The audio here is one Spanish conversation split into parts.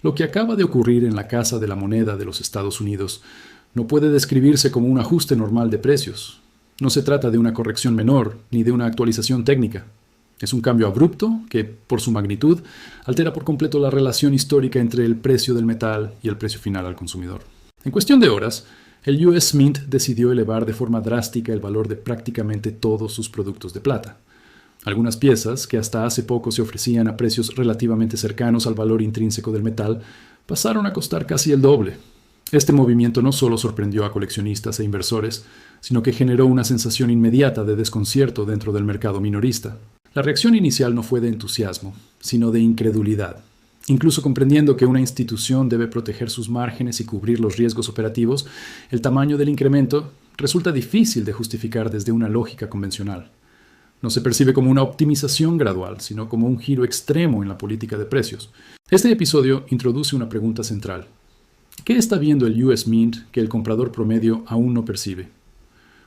Lo que acaba de ocurrir en la Casa de la Moneda de los Estados Unidos no puede describirse como un ajuste normal de precios. No se trata de una corrección menor ni de una actualización técnica. Es un cambio abrupto que, por su magnitud, altera por completo la relación histórica entre el precio del metal y el precio final al consumidor. En cuestión de horas, el US Mint decidió elevar de forma drástica el valor de prácticamente todos sus productos de plata. Algunas piezas, que hasta hace poco se ofrecían a precios relativamente cercanos al valor intrínseco del metal, pasaron a costar casi el doble. Este movimiento no solo sorprendió a coleccionistas e inversores, sino que generó una sensación inmediata de desconcierto dentro del mercado minorista. La reacción inicial no fue de entusiasmo, sino de incredulidad. Incluso comprendiendo que una institución debe proteger sus márgenes y cubrir los riesgos operativos, el tamaño del incremento resulta difícil de justificar desde una lógica convencional. No se percibe como una optimización gradual, sino como un giro extremo en la política de precios. Este episodio introduce una pregunta central. ¿Qué está viendo el US Mint que el comprador promedio aún no percibe?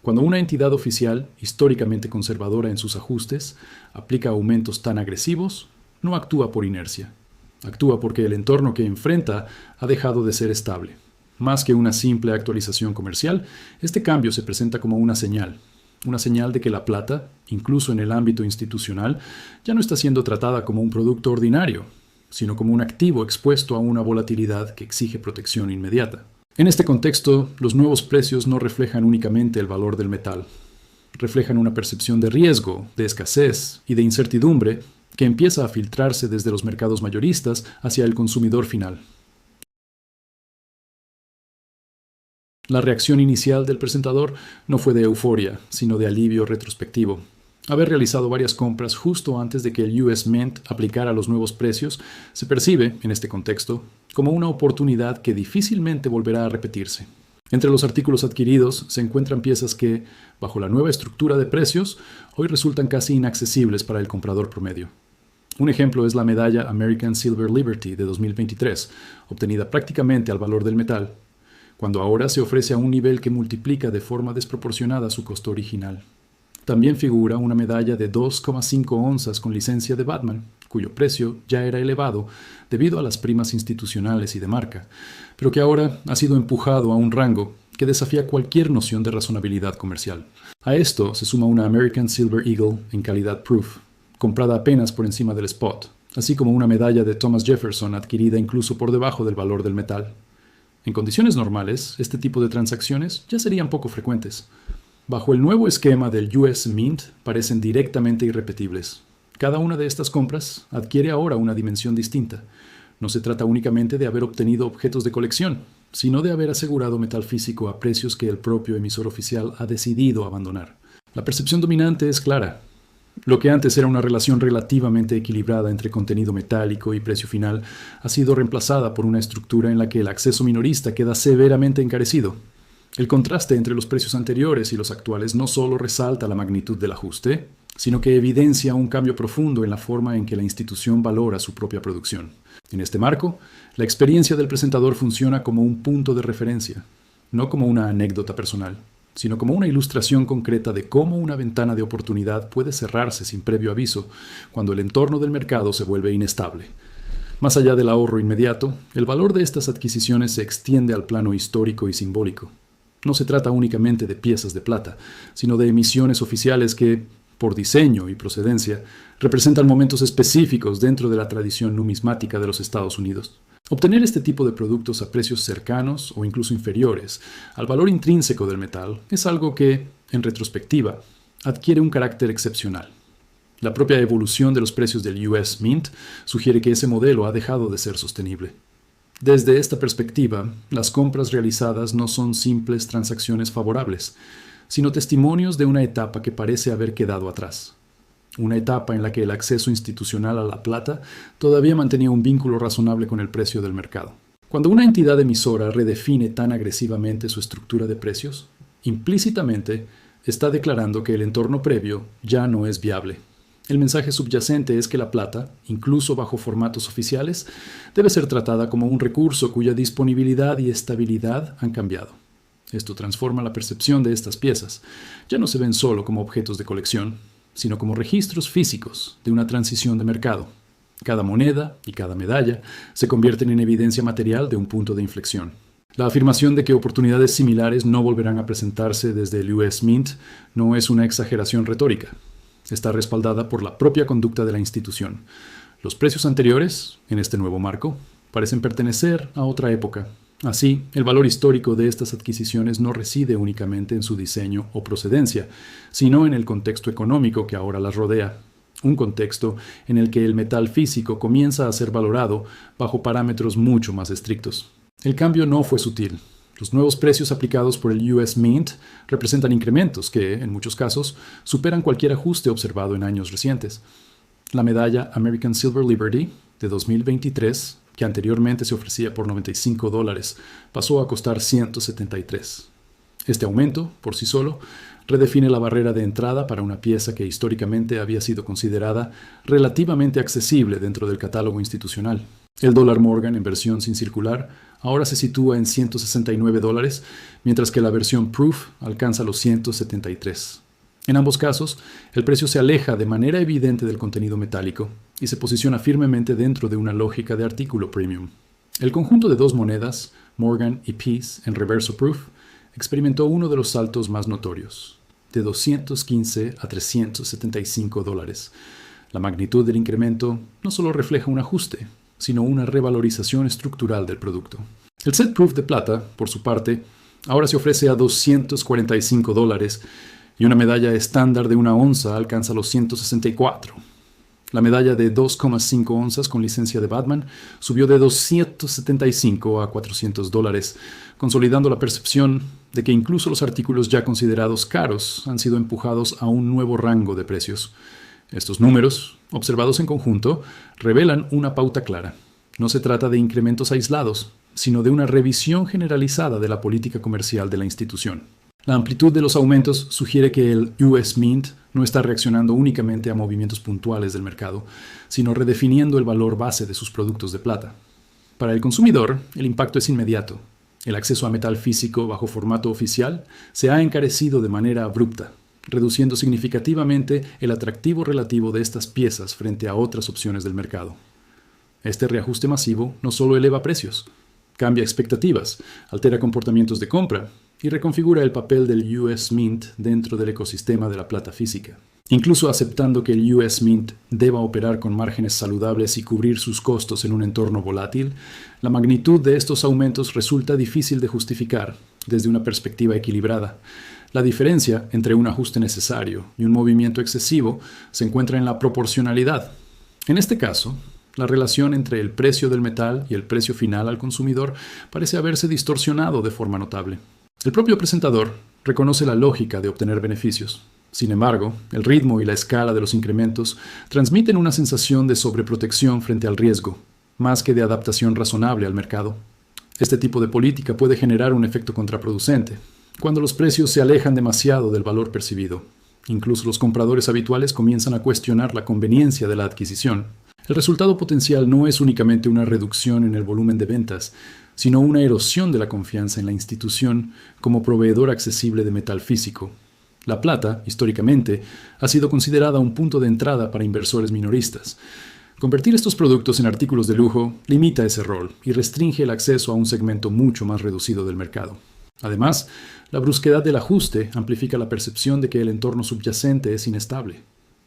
Cuando una entidad oficial, históricamente conservadora en sus ajustes, aplica aumentos tan agresivos, no actúa por inercia. Actúa porque el entorno que enfrenta ha dejado de ser estable. Más que una simple actualización comercial, este cambio se presenta como una señal de que la plata, incluso en el ámbito institucional, ya no está siendo tratada como un producto ordinario, sino como un activo expuesto a una volatilidad que exige protección inmediata. En este contexto, los nuevos precios no reflejan únicamente el valor del metal. Reflejan una percepción de riesgo, de escasez y de incertidumbre que empieza a filtrarse desde los mercados mayoristas hacia el consumidor final. La reacción inicial del presentador no fue de euforia, sino de alivio retrospectivo. Haber realizado varias compras justo antes de que el US Mint aplicara los nuevos precios se percibe, en este contexto, como una oportunidad que difícilmente volverá a repetirse. Entre los artículos adquiridos se encuentran piezas que, bajo la nueva estructura de precios, hoy resultan casi inaccesibles para el comprador promedio. Un ejemplo es la medalla American Silver Liberty de 2023, obtenida prácticamente al valor del metal, cuando ahora se ofrece a un nivel que multiplica de forma desproporcionada su costo original. También figura una medalla de 2,5 onzas con licencia de Batman, cuyo precio ya era elevado debido a las primas institucionales y de marca, pero que ahora ha sido empujado a un rango que desafía cualquier noción de razonabilidad comercial. A esto se suma una American Silver Eagle en calidad proof, comprada apenas por encima del spot, así como una medalla de Thomas Jefferson adquirida incluso por debajo del valor del metal. En condiciones normales, este tipo de transacciones ya serían poco frecuentes. Bajo el nuevo esquema del US Mint, parecen directamente irrepetibles. Cada una de estas compras adquiere ahora una dimensión distinta. No se trata únicamente de haber obtenido objetos de colección, sino de haber asegurado metal físico a precios que el propio emisor oficial ha decidido abandonar. La percepción dominante es clara. Lo que antes era una relación relativamente equilibrada entre contenido metálico y precio final ha sido reemplazada por una estructura en la que el acceso minorista queda severamente encarecido. El contraste entre los precios anteriores y los actuales no solo resalta la magnitud del ajuste, sino que evidencia un cambio profundo en la forma en que la institución valora su propia producción. En este marco, la experiencia del presentador funciona como un punto de referencia, no como una anécdota personal, sino como una ilustración concreta de cómo una ventana de oportunidad puede cerrarse sin previo aviso cuando el entorno del mercado se vuelve inestable. Más allá del ahorro inmediato, el valor de estas adquisiciones se extiende al plano histórico y simbólico. No se trata únicamente de piezas de plata, sino de emisiones oficiales que, por diseño y procedencia, representan momentos específicos dentro de la tradición numismática de los Estados Unidos. Obtener este tipo de productos a precios cercanos o incluso inferiores al valor intrínseco del metal es algo que, en retrospectiva, adquiere un carácter excepcional. La propia evolución de los precios del US Mint sugiere que ese modelo ha dejado de ser sostenible. Desde esta perspectiva, las compras realizadas no son simples transacciones favorables, sino testimonios de una etapa que parece haber quedado atrás. Una etapa en la que el acceso institucional a la plata todavía mantenía un vínculo razonable con el precio del mercado. Cuando una entidad emisora redefine tan agresivamente su estructura de precios, implícitamente está declarando que el entorno previo ya no es viable. El mensaje subyacente es que la plata, incluso bajo formatos oficiales, debe ser tratada como un recurso cuya disponibilidad y estabilidad han cambiado. Esto transforma la percepción de estas piezas. Ya no se ven solo como objetos de colección, sino como registros físicos de una transición de mercado. Cada moneda y cada medalla se convierten en evidencia material de un punto de inflexión. La afirmación de que oportunidades similares no volverán a presentarse desde el US Mint no es una exageración retórica. Está respaldada por la propia conducta de la institución. Los precios anteriores, en este nuevo marco, parecen pertenecer a otra época. Así, el valor histórico de estas adquisiciones no reside únicamente en su diseño o procedencia, sino en el contexto económico que ahora las rodea. Un contexto en el que el metal físico comienza a ser valorado bajo parámetros mucho más estrictos. El cambio no fue sutil. Los nuevos precios aplicados por el US Mint representan incrementos que, en muchos casos, superan cualquier ajuste observado en años recientes. La medalla American Silver Liberty de 2023, que anteriormente se ofrecía por $95, pasó a costar $173. Este aumento, por sí solo, redefine la barrera de entrada para una pieza que históricamente había sido considerada relativamente accesible dentro del catálogo institucional. El dólar Morgan en versión sin circular ahora se sitúa en $169, mientras que la versión Proof alcanza los $173. En ambos casos, el precio se aleja de manera evidente del contenido metálico y se posiciona firmemente dentro de una lógica de artículo premium. El conjunto de dos monedas, Morgan y Peace en reverso Proof, experimentó uno de los saltos más notorios, de $215 a $375. La magnitud del incremento no solo refleja un ajuste, sino una revalorización estructural del producto. El set Proof de plata, por su parte, ahora se ofrece a $245 y una medalla estándar de 1 onza alcanza los $164. La medalla de 2,5 onzas con licencia de Batman subió de $275 a $400, consolidando la percepción de que incluso los artículos ya considerados caros han sido empujados a un nuevo rango de precios. Estos números, observados en conjunto, revelan una pauta clara. No se trata de incrementos aislados, sino de una revisión generalizada de la política comercial de la institución. La amplitud de los aumentos sugiere que el US Mint no está reaccionando únicamente a movimientos puntuales del mercado, sino redefiniendo el valor base de sus productos de plata. Para el consumidor, el impacto es inmediato. El acceso a metal físico bajo formato oficial se ha encarecido de manera abrupta, reduciendo significativamente el atractivo relativo de estas piezas frente a otras opciones del mercado. Este reajuste masivo no solo eleva precios, cambia expectativas, altera comportamientos de compra y reconfigura el papel del US Mint dentro del ecosistema de la plata física. Incluso aceptando que el US Mint deba operar con márgenes saludables y cubrir sus costos en un entorno volátil, la magnitud de estos aumentos resulta difícil de justificar desde una perspectiva equilibrada. La diferencia entre un ajuste necesario y un movimiento excesivo se encuentra en la proporcionalidad. En este caso, la relación entre el precio del metal y el precio final al consumidor parece haberse distorsionado de forma notable. El propio presentador reconoce la lógica de obtener beneficios. Sin embargo, el ritmo y la escala de los incrementos transmiten una sensación de sobreprotección frente al riesgo, más que de adaptación razonable al mercado. Este tipo de política puede generar un efecto contraproducente, cuando los precios se alejan demasiado del valor percibido. Incluso los compradores habituales comienzan a cuestionar la conveniencia de la adquisición. El resultado potencial no es únicamente una reducción en el volumen de ventas, sino una erosión de la confianza en la institución como proveedor accesible de metal físico. La plata, históricamente, ha sido considerada un punto de entrada para inversores minoristas. Convertir estos productos en artículos de lujo limita ese rol y restringe el acceso a un segmento mucho más reducido del mercado. Además, la brusquedad del ajuste amplifica la percepción de que el entorno subyacente es inestable.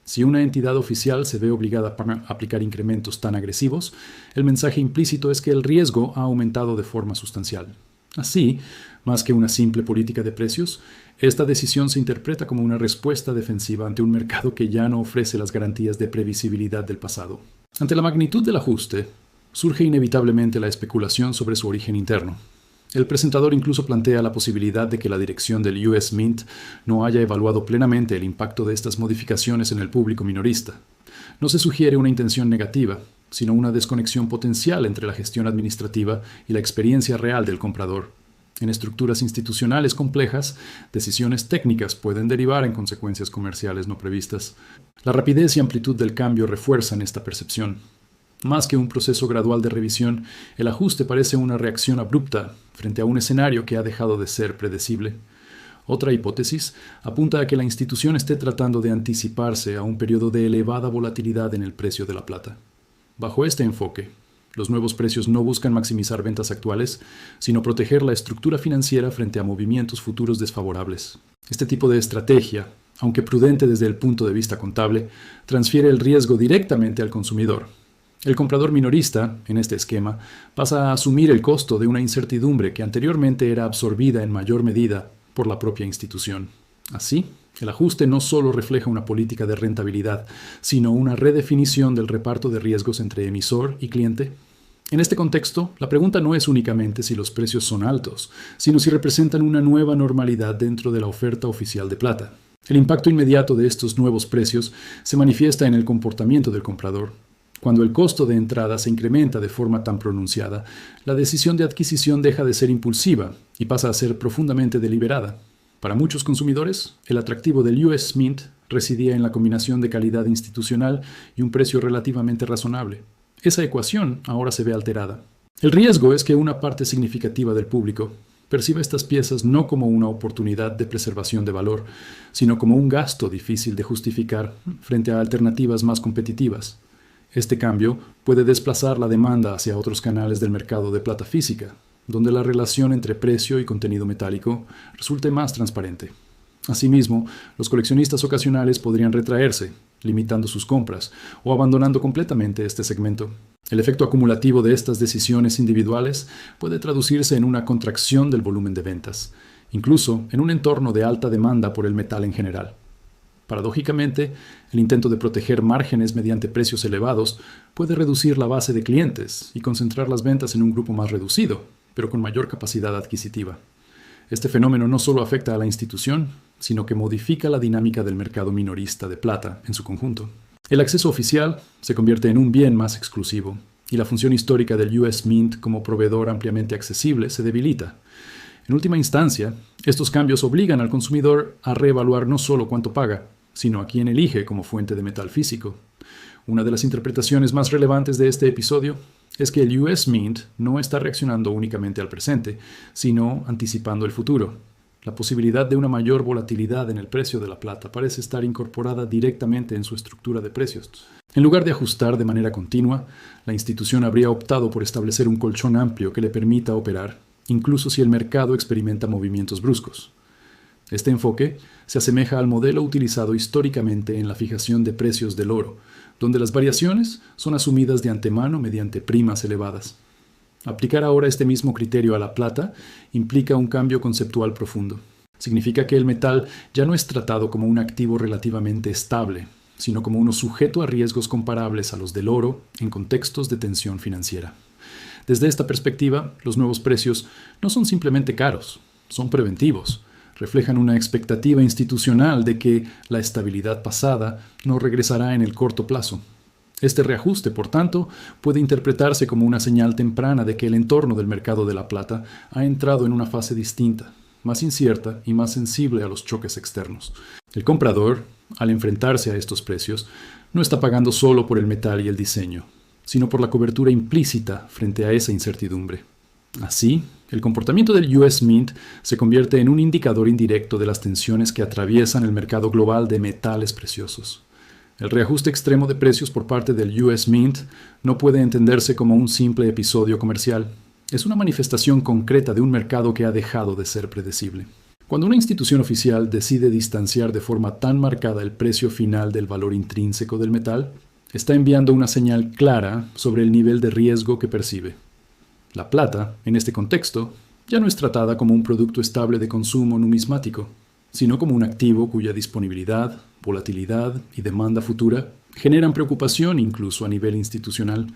Si una entidad oficial se ve obligada a aplicar incrementos tan agresivos, el mensaje implícito es que el riesgo ha aumentado de forma sustancial. Así, más que una simple política de precios, esta decisión se interpreta como una respuesta defensiva ante un mercado que ya no ofrece las garantías de previsibilidad del pasado. Ante la magnitud del ajuste, surge inevitablemente la especulación sobre su origen interno. El presentador incluso plantea la posibilidad de que la dirección del US Mint no haya evaluado plenamente el impacto de estas modificaciones en el público minorista. No se sugiere una intención negativa, sino una desconexión potencial entre la gestión administrativa y la experiencia real del comprador. En estructuras institucionales complejas, decisiones técnicas pueden derivar en consecuencias comerciales no previstas. La rapidez y amplitud del cambio refuerzan esta percepción. Más que un proceso gradual de revisión, el ajuste parece una reacción abrupta frente a un escenario que ha dejado de ser predecible. Otra hipótesis apunta a que la institución esté tratando de anticiparse a un periodo de elevada volatilidad en el precio de la plata. Bajo este enfoque, los nuevos precios no buscan maximizar ventas actuales, sino proteger la estructura financiera frente a movimientos futuros desfavorables. Este tipo de estrategia, aunque prudente desde el punto de vista contable, transfiere el riesgo directamente al consumidor. El comprador minorista, en este esquema, pasa a asumir el costo de una incertidumbre que anteriormente era absorbida en mayor medida por la propia institución. Así, el ajuste no solo refleja una política de rentabilidad, sino una redefinición del reparto de riesgos entre emisor y cliente. En este contexto, la pregunta no es únicamente si los precios son altos, sino si representan una nueva normalidad dentro de la oferta oficial de plata. El impacto inmediato de estos nuevos precios se manifiesta en el comportamiento del comprador. Cuando el costo de entrada se incrementa de forma tan pronunciada, la decisión de adquisición deja de ser impulsiva y pasa a ser profundamente deliberada. Para muchos consumidores, el atractivo del US Mint residía en la combinación de calidad institucional y un precio relativamente razonable. Esa ecuación ahora se ve alterada. El riesgo es que una parte significativa del público perciba estas piezas no como una oportunidad de preservación de valor, sino como un gasto difícil de justificar frente a alternativas más competitivas. Este cambio puede desplazar la demanda hacia otros canales del mercado de plata física, donde la relación entre precio y contenido metálico resulte más transparente. Asimismo, los coleccionistas ocasionales podrían retraerse, limitando sus compras o abandonando completamente este segmento. El efecto acumulativo de estas decisiones individuales puede traducirse en una contracción del volumen de ventas, incluso en un entorno de alta demanda por el metal en general. Paradójicamente, el intento de proteger márgenes mediante precios elevados puede reducir la base de clientes y concentrar las ventas en un grupo más reducido, pero con mayor capacidad adquisitiva. Este fenómeno no solo afecta a la institución, sino que modifica la dinámica del mercado minorista de plata en su conjunto. El acceso oficial se convierte en un bien más exclusivo, y la función histórica del US Mint como proveedor ampliamente accesible se debilita. En última instancia, estos cambios obligan al consumidor a reevaluar no solo cuánto paga, sino a quién elige como fuente de metal físico. Una de las interpretaciones más relevantes de este episodio es que el US Mint no está reaccionando únicamente al presente, sino anticipando el futuro. La posibilidad de una mayor volatilidad en el precio de la plata parece estar incorporada directamente en su estructura de precios. En lugar de ajustar de manera continua, la institución habría optado por establecer un colchón amplio que le permita operar, incluso si el mercado experimenta movimientos bruscos. Este enfoque se asemeja al modelo utilizado históricamente en la fijación de precios del oro, donde las variaciones son asumidas de antemano mediante primas elevadas. Aplicar ahora este mismo criterio a la plata implica un cambio conceptual profundo. Significa que el metal ya no es tratado como un activo relativamente estable, sino como uno sujeto a riesgos comparables a los del oro en contextos de tensión financiera. Desde esta perspectiva, los nuevos precios no son simplemente caros, son preventivos. Reflejan una expectativa institucional de que la estabilidad pasada no regresará en el corto plazo. Este reajuste, por tanto, puede interpretarse como una señal temprana de que el entorno del mercado de la plata ha entrado en una fase distinta, más incierta y más sensible a los choques externos. El comprador, al enfrentarse a estos precios, no está pagando solo por el metal y el diseño, sino por la cobertura implícita frente a esa incertidumbre. Así, el comportamiento del US Mint se convierte en un indicador indirecto de las tensiones que atraviesan el mercado global de metales preciosos. El reajuste extremo de precios por parte del US Mint no puede entenderse como un simple episodio comercial. Es una manifestación concreta de un mercado que ha dejado de ser predecible. Cuando una institución oficial decide distanciar de forma tan marcada el precio final del valor intrínseco del metal, está enviando una señal clara sobre el nivel de riesgo que percibe. La plata, en este contexto, ya no es tratada como un producto estable de consumo numismático, sino como un activo cuya disponibilidad, volatilidad y demanda futura generan preocupación incluso a nivel institucional.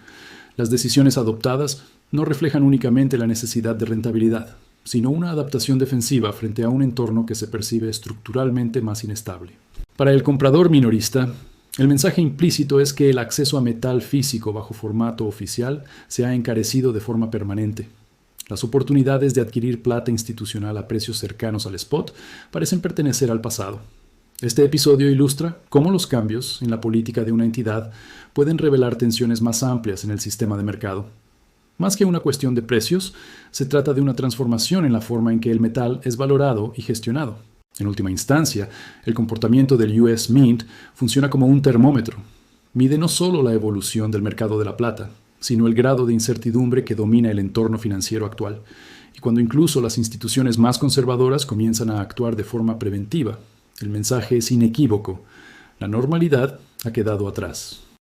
Las decisiones adoptadas no reflejan únicamente la necesidad de rentabilidad, sino una adaptación defensiva frente a un entorno que se percibe estructuralmente más inestable. Para el comprador minorista, el mensaje implícito es que el acceso a metal físico bajo formato oficial se ha encarecido de forma permanente. Las oportunidades de adquirir plata institucional a precios cercanos al spot parecen pertenecer al pasado. Este episodio ilustra cómo los cambios en la política de una entidad pueden revelar tensiones más amplias en el sistema de mercado. Más que una cuestión de precios, se trata de una transformación en la forma en que el metal es valorado y gestionado. En última instancia, el comportamiento del US Mint funciona como un termómetro. mide no solo la evolución del mercado de la plata, sino el grado de incertidumbre que domina el entorno financiero actual, y cuando incluso las instituciones más conservadoras comienzan a actuar de forma preventiva. El mensaje es inequívoco: la normalidad ha quedado atrás.